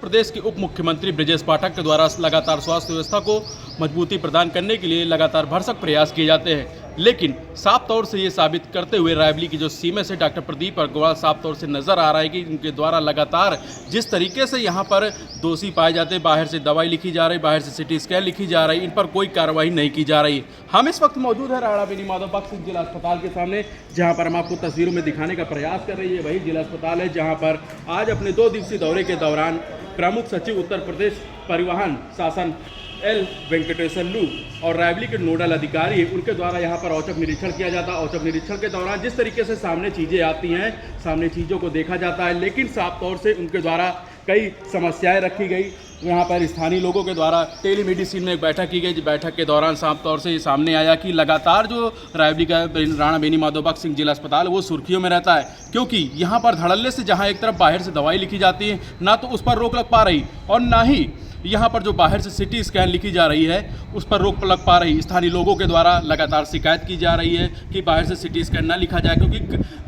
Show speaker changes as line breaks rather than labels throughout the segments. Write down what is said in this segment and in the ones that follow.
प्रदेश के उप मुख्यमंत्री ब्रजेश पाठक के द्वारा लगातार स्वास्थ्य व्यवस्था को मजबूती प्रदान करने के लिए लगातार भरसक प्रयास किए जाते हैं, लेकिन साफ तौर से ये साबित करते हुए रायबरेली की जो सीएमएस है डॉक्टर प्रदीप अग्रवाल साफ तौर से नजर आ रहा है कि इनके द्वारा लगातार जिस तरीके से यहाँ पर दोषी पाए जाते हैं, बाहर से दवाई लिखी जा रही, बाहर से सिटी स्कैन लिखी जा रही, इन पर कोई कार्रवाई नहीं की जा रही। हम इस वक्त मौजूद है राणा बेनी माधव बख्श सिंह जिला अस्पताल के सामने, जहाँ पर हम आपको तस्वीरों में दिखाने का प्रयास कर रही है। वही जिला अस्पताल है जहाँ पर आज अपने 2 दिवसीय दौरे के दौरान प्रमुख सचिव उत्तर प्रदेश परिवहन शासन एल वेंकटेश्वरलू और रायबरेली के नोडल अधिकारी उनके द्वारा यहाँ पर औचक निरीक्षण किया जाता है। औचक निरीक्षण के दौरान जिस तरीके से सामने चीज़ें आती हैं, सामने चीज़ों को देखा जाता है, लेकिन साफ तौर से उनके द्वारा कई समस्याएं रखी गई। यहाँ पर स्थानीय लोगों के द्वारा टेलीमेडिसिन में एक बैठक की गई। बैठक के दौरान साफ तौर से ये सामने आया कि लगातार जो रायबरेली का राणा बेनी माधव बख्श सिंह जिला अस्पताल वो सुर्खियों में रहता है, क्योंकि यहाँ पर धड़ल्ले से जहाँ एक तरफ बाहर से दवाई लिखी जाती है, ना तो उस पर रोक लग पा रही और ना ही यहाँ पर जो बाहर से सिटी स्कैन लिखी जा रही है उस पर रोक लग पा रही। स्थानीय लोगों के द्वारा लगातार शिकायत की जा रही है कि बाहर से सिटी स्कैन ना लिखा जाए, क्योंकि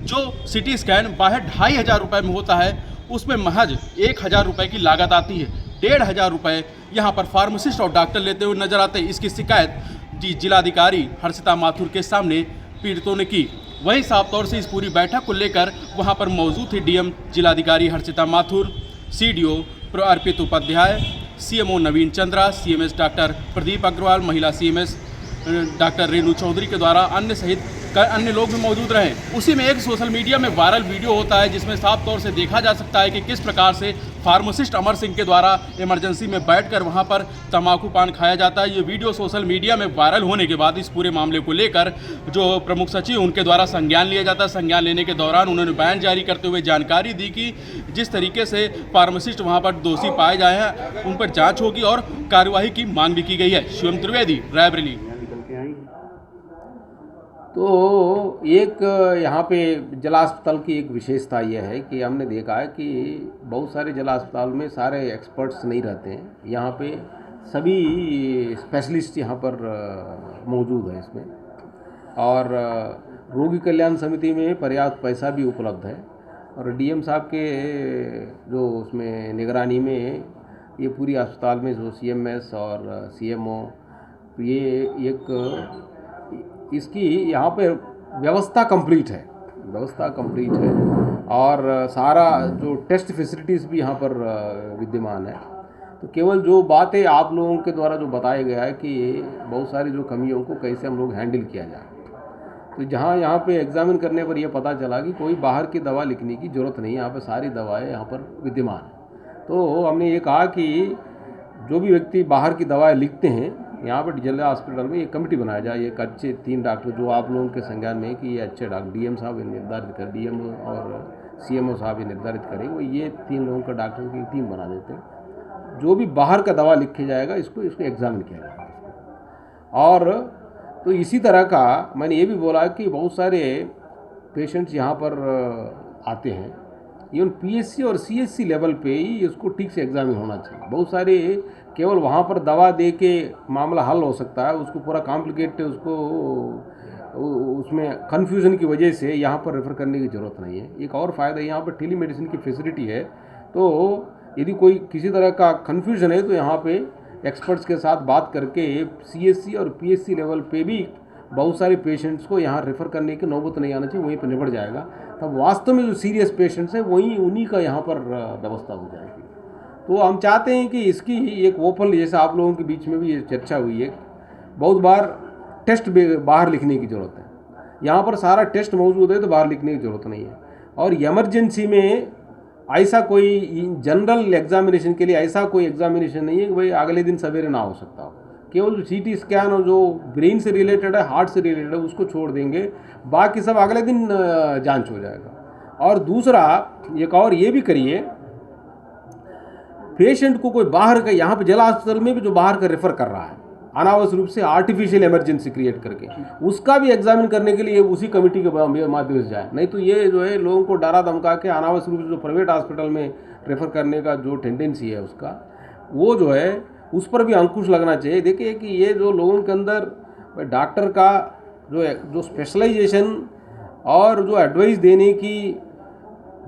जो सिटी स्कैन बाहर 2500 रुपये में होता है उसमें महज 1000 रुपये की लागत आती है। 1500 रुपये यहाँ पर फार्मासिस्ट और डॉक्टर लेते हुए नजर आते हैं। इसकी शिकायत जिलाधिकारी हर्षिता माथुर के सामने पीड़ितों ने की। वहीं साफ तौर से इस पूरी बैठक को लेकर वहाँ पर मौजूद थे डीएम जिलाधिकारी हर्षिता माथुर, सीडीओ अर्पित उपाध्याय, सीएमओ नवीन चंद्रा, सीएमएस डॉक्टर प्रदीप अग्रवाल, महिला सीएमएस डॉक्टर रेणु चौधरी के द्वारा अन्य सहित अन्य लोग भी मौजूद रहे। उसी में एक सोशल मीडिया में वायरल वीडियो होता है जिसमें साफ तौर से देखा जा सकता है कि किस प्रकार से फार्मासिस्ट अमर सिंह के द्वारा इमरजेंसी में बैठकर वहां पर तंबाकू पान खाया जाता है। ये वीडियो सोशल मीडिया में वायरल होने के बाद इस पूरे मामले को लेकर जो प्रमुख सचिव उनके द्वारा संज्ञान लिया जाता है। संज्ञान लेने के दौरान उन्होंने बयान जारी करते हुए जानकारी दी कि जिस तरीके से फार्मासिस्ट वहाँ पर दोषी पाए जाए हैं उन पर जाँच होगी और कार्यवाही की मांग भी की गई है। शिवम त्रिवेदी, रायबरेली।
तो एक यहाँ पे जिला अस्पताल की एक विशेषता यह है कि हमने देखा है कि बहुत सारे जिला अस्पताल में सारे एक्सपर्ट्स नहीं रहते हैं। यहाँ पे सभी स्पेशलिस्ट यहाँ पर मौजूद है इसमें, और रोगी कल्याण समिति में पर्याप्त पैसा भी उपलब्ध है, और डीएम साहब के जो उसमें निगरानी में ये पूरी अस्पताल में जो सीएमएस और सीएमओ ये एक इसकी यहाँ पे व्यवस्था कंप्लीट है, और सारा जो टेस्ट फैसिलिटीज़ भी यहाँ पर विद्यमान है। तो केवल जो बातें आप लोगों के द्वारा जो बताया गया है कि बहुत सारी जो कमियों को कैसे हम लोग हैंडल किया जाए, तो जहाँ यहाँ पे एग्जामिन करने पर यह पता चला कि कोई बाहर की दवा लिखने की ज़रूरत नहीं है, यहाँ पर सारी दवाएँ यहाँ पर विद्यमान है। तो हमने ये कहा कि जो भी व्यक्ति बाहर की दवाएँ लिखते हैं यहाँ पर जिला हॉस्पिटल में एक कमेटी बनाया जाए, एक अच्छे 3 डॉक्टर जो आप लोगों के संज्ञान में कि ये अच्छे डॉक्टर डीएम साहब निर्धारित कर, डीएम और सीएमओ साहब ये निर्धारित करेंगे, वो ये 3 लोगों का डॉक्टरों की टीम बना देते हैं। जो भी बाहर का दवा लिखे जाएगा इसको एग्जामिन किया जाएगा। और तो इसी तरह का मैंने ये भी बोला कि बहुत सारे पेशेंट्स यहाँ पर आते हैं, इवन पीएचसी और सीएचसी लेवल पे ही इसको ठीक से एग्जामिन होना चाहिए। बहुत सारे केवल वहाँ पर दवा दे के मामला हल हो सकता है, उसको पूरा कॉम्प्लिकेट उसको उसमें कन्फ्यूज़न की वजह से यहाँ पर रेफ़र करने की ज़रूरत नहीं है। एक और फ़ायदा यहाँ पर टेलीमेडिसिन की फैसिलिटी है, तो यदि कोई किसी तरह का कन्फ्यूज़न है तो यहाँ पे एक्सपर्ट्स के साथ बात करके सीएचसी और पीएचसी लेवल पे भी बहुत सारे पेशेंट्स को यहाँ रेफ़र करने की नौबत नहीं आना चाहिए, वहीं पर निपट जाएगा। तब वास्तव में जो सीरियस पेशेंट्स हैं उन्हीं का यहाँ पर व्यवस्था हो जाएगी। तो हम चाहते हैं कि इसकी एक ओपन, जैसे आप लोगों के बीच में भी ये चर्चा हुई है, बहुत बार टेस्ट बाहर लिखने की ज़रूरत है। यहाँ पर सारा टेस्ट मौजूद है तो बाहर लिखने की ज़रूरत नहीं है। और इमरजेंसी में ऐसा कोई जनरल एग्जामिनेशन के लिए ऐसा कोई एग्जामिनेशन नहीं है कि भाई अगले दिन सवेरे ना हो सकता हो। केवल जो सीटी स्कैन और जो ब्रेन से रिलेटेड है, हार्ट से रिलेटेड है, उसको छोड़ देंगे, बाकी सब अगले दिन जांच हो जाएगा। और दूसरा एक और ये भी करिए, पेशेंट को कोई बाहर का, यहाँ पे जिला अस्पताल में भी जो बाहर का रेफ़र कर रहा है अनावश्यक रूप से आर्टिफिशियल इमरजेंसी क्रिएट करके, उसका भी एग्जामिन करने के लिए उसी कमेटी के माध्यम से जाए। नहीं तो ये जो है लोगों को डरा धमका के अनावश्यक रूप से जो प्राइवेट हॉस्पिटल में रेफ़र करने का जो टेंडेंसी है उसका, वो जो है उस पर भी अंकुश लगना चाहिए। देखिए कि ये जो लोगों के अंदर डॉक्टर का जो स्पेशलाइजेशन और जो एडवाइस देने की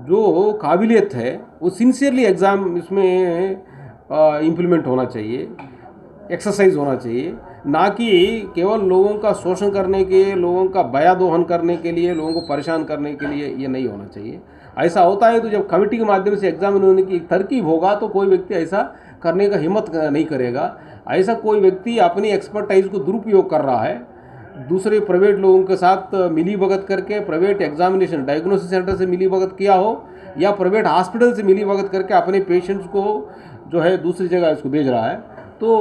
जो काबिलियत है वो सिंसियरली एग्ज़ाम इसमें इम्प्लीमेंट होना चाहिए, एक्सरसाइज होना चाहिए, ना कि केवल लोगों का शोषण करने के, लोगों का बया दोहन करने के लिए, लोगों को परेशान करने के लिए ये नहीं होना चाहिए। ऐसा होता है तो जब कमेटी के माध्यम से एग्जाम होने की तरकीब होगा तो कोई व्यक्ति ऐसा करने का हिम्मत नहीं करेगा। ऐसा कोई व्यक्ति अपनी एक्सपर्टाइज को दुरुपयोग कर रहा है, दूसरे प्राइवेट लोगों के साथ मिली भगत करके, प्राइवेट एग्जामिनेशन डायग्नोसिस सेंटर से मिली भगत किया हो या प्राइवेट हॉस्पिटल से मिली भगत करके अपने पेशेंट्स को जो है दूसरी जगह इसको भेज रहा है, तो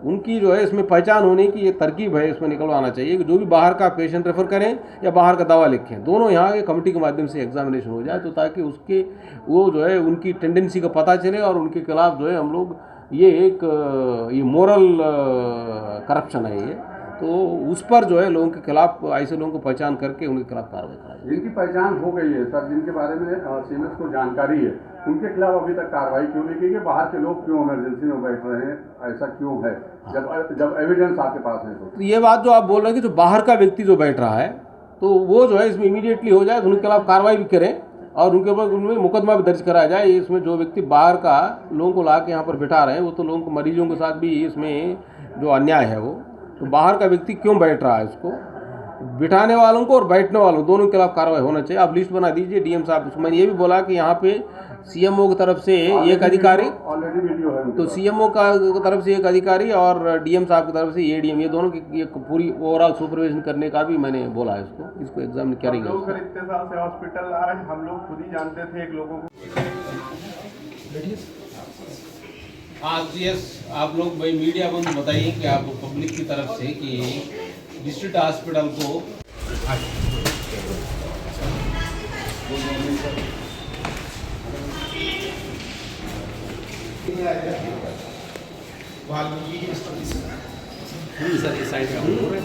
उनकी जो है इसमें पहचान होने की ये तरकीब है, इसमें निकलवाना चाहिए कि जो भी बाहर का पेशेंट रेफ़र करें या बाहर का दवा लिखें, दोनों यहाँ के कमेटी के माध्यम से एग्जामिनेशन हो जाए, तो ताकि उसके वो जो है उनकी टेंडेंसी का पता चले और उनके खिलाफ जो है हम लोग ये मोरल करप्शन है ये, तो उस पर जो है लोगों के खिलाफ ऐसे लोगों को पहचान करके उनके खिलाफ कार्रवाई कराई।
जिनकी पहचान हो गई है सर, जिनके बारे में सीएमएस को जानकारी है, उनके खिलाफ अभी तक कार्रवाई क्यों नहीं की गई? बाहर के लोग क्यों इमरजेंसी में बैठ रहे हैं, ऐसा क्यों है जब एविडेंस आपके पास है? तो
ये बात जो आप बोल रहे हैं कि जो बाहर का व्यक्ति जो बैठ रहा है तो वो जो है इसमें इमीडिएटली हो जाए तो उनके खिलाफ कार्रवाई भी करें और उनके ऊपर उनमें मुकदमा भी दर्ज कराया जाए। इसमें जो व्यक्ति बाहर का लोगों को ला के यहाँ पर बिठा रहे हैं वो तो लोगों को, मरीजों के साथ भी इसमें जो अन्याय है वो, तो बाहर का व्यक्ति क्यों बैठ रहा है, इसको बिठाने वालों को और बैठने वालों दोनों के खिलाफ कार्रवाई होना चाहिए। आप लिस्ट बना दीजिए डीएम साहब। मैंने ये भी बोला कि यहाँ पे सीएमओ की तरफ से एक अधिकारी,
ऑलरेडी वीडियो है
तो सीएमओ का तरफ से एक अधिकारी और डीएम साहब की तरफ से एडीएम, ये दोनों की एक पूरी ओवरऑल सुपरविजन करने का भी मैंने बोला है इसको एग्जाम करेंगे।
लोग सर इतने साल से हॉस्पिटल आ रहे हैं, हम लोग खुद ही जानते थे एक लोगों को।
आज यस आप लोग भाई मीडिया को बताइए कि आप पब्लिक की तरफ से कि डिस्ट्रिक्ट हॉस्पिटल को सर ये साइड में